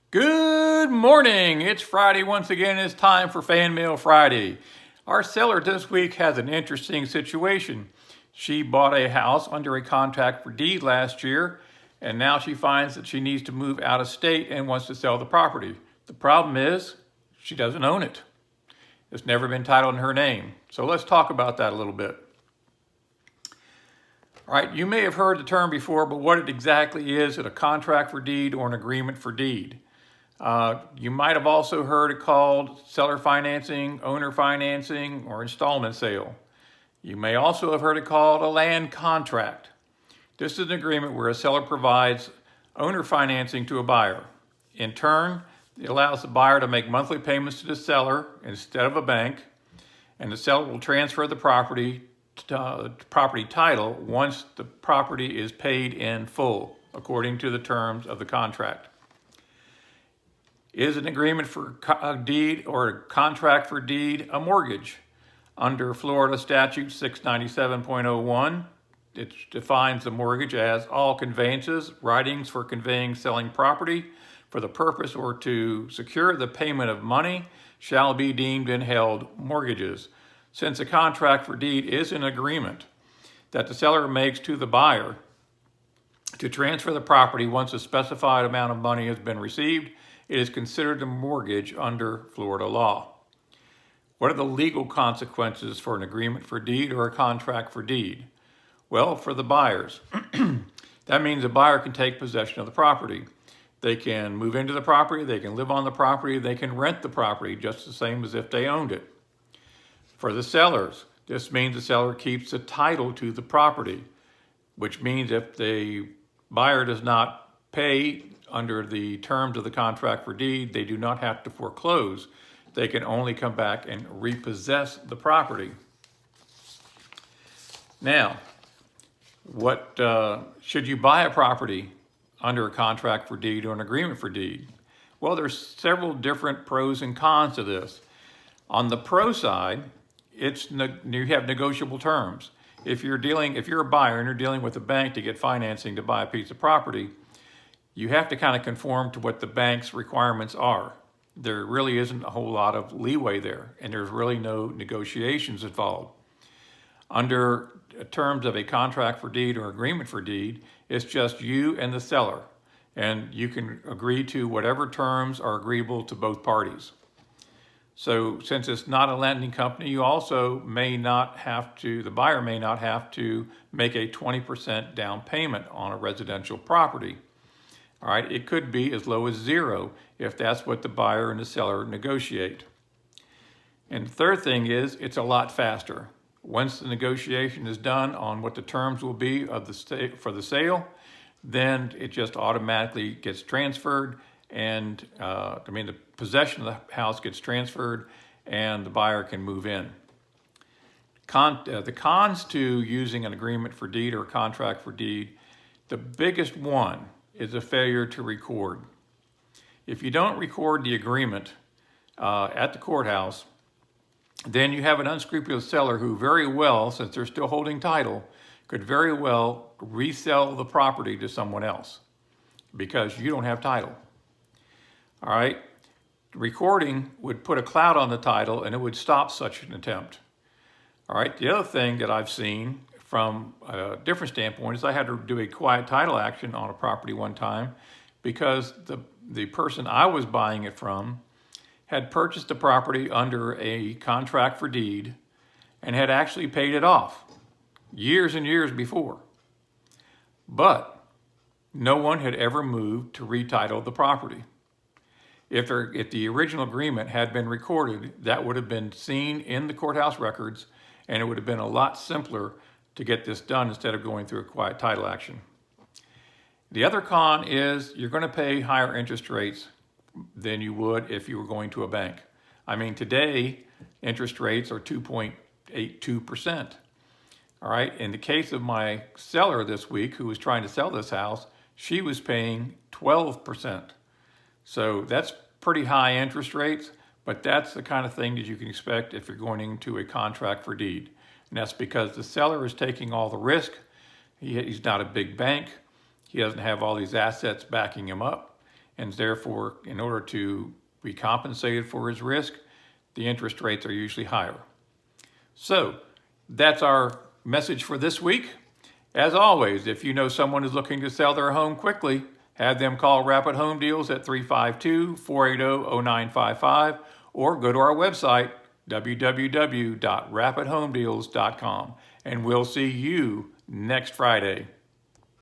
Good morning. It's Friday once again. It's time for Fan Mail Friday. Our seller this week has an interesting situation. She bought a house under a contract for deed last year, and now she finds that she needs to move out of state and wants to sell the property. The problem is she doesn't own it. It's never been titled in her name. So let's talk about that a little bit. All right, you may have heard the term before, but what it exactly is a contract for deed or an agreement for deed? You might have also heard it called seller financing, owner financing, or installment sale. You may also have heard it called a land contract. This is an agreement where a seller provides owner financing to a buyer. In turn, it allows the buyer to make monthly payments to the seller instead of a bank, and the seller will transfer the property title once the property is paid in full, according to the terms of the contract. Is an agreement for a deed or a contract for deed a mortgage? Under Florida Statute 697.01, it defines the mortgage as all conveyances, writings for conveying, selling property for the purpose or to secure the payment of money shall be deemed and held mortgages. Since a contract for deed is an agreement that the seller makes to the buyer to transfer the property once a specified amount of money has been received, it is considered a mortgage under Florida law. What are the legal consequences for an agreement for deed or a contract for deed? Well, for the buyers, that means the buyer can take possession of the property. They can move into the property, they can live on the property, they can rent the property just the same as if they owned it. For the sellers, this means the seller keeps the title to the property, which means if the buyer does not pay under the terms of the contract for deed, they do not have to foreclose. They can only come back and repossess the property. Now, what should you buy a property under a contract for deed or an agreement for deed? Well, there's several different pros and cons to this. On the pro side, you have negotiable terms. If you're a buyer and you're dealing with a bank to get financing to buy a piece of property, you have to kind of conform to what the bank's requirements are. There really isn't a whole lot of leeway there, and there's really no negotiations involved. Under terms of a contract for deed or agreement for deed, it's just you and the seller, and you can agree to whatever terms are agreeable to both parties. So since it's not a lending company, you also the buyer may not have to make a 20% down payment on a residential property. All right, it could be as low as zero if that's what the buyer and the seller negotiate. And the third thing is it's a lot faster. Once the negotiation is done on what the terms will be for the sale, then it just automatically gets transferred, and the possession of the house gets transferred and the buyer can move in. The cons to using an agreement for deed or a contract for deed, the biggest one is a failure to record. If you don't record the agreement at the courthouse, then you have an unscrupulous seller who very well, since they're still holding title, could very well resell the property to someone else because you don't have title. All right, recording would put a cloud on the title and it would stop such an attempt. All right, the other thing that I've seen from a different standpoint is I had to do a quiet title action on a property one time because the person I was buying it from had purchased the property under a contract for deed and had actually paid it off years and years before. But no one had ever moved to retitle the property. If the original agreement had been recorded, that would have been seen in the courthouse records, and it would have been a lot simpler to get this done instead of going through a quiet title action. The other con is you're going to pay higher interest rates than you would if you were going to a bank. I mean, today, interest rates are 2.82%. All right, in the case of my seller this week who was trying to sell this house, she was paying 12%. So that's pretty high interest rates, but that's the kind of thing that you can expect if you're going into a contract for deed. And that's because the seller is taking all the risk. He's not a big bank. He doesn't have all these assets backing him up. and therefore, in order to be compensated for his risk, the interest rates are usually higher. So that's our message for this week. As always, if you know someone who's looking to sell their home quickly, have them call Rapid Home Deals at 352-480-0955 or go to our website, www.rapidhomedeals.com, and we'll see you next Friday.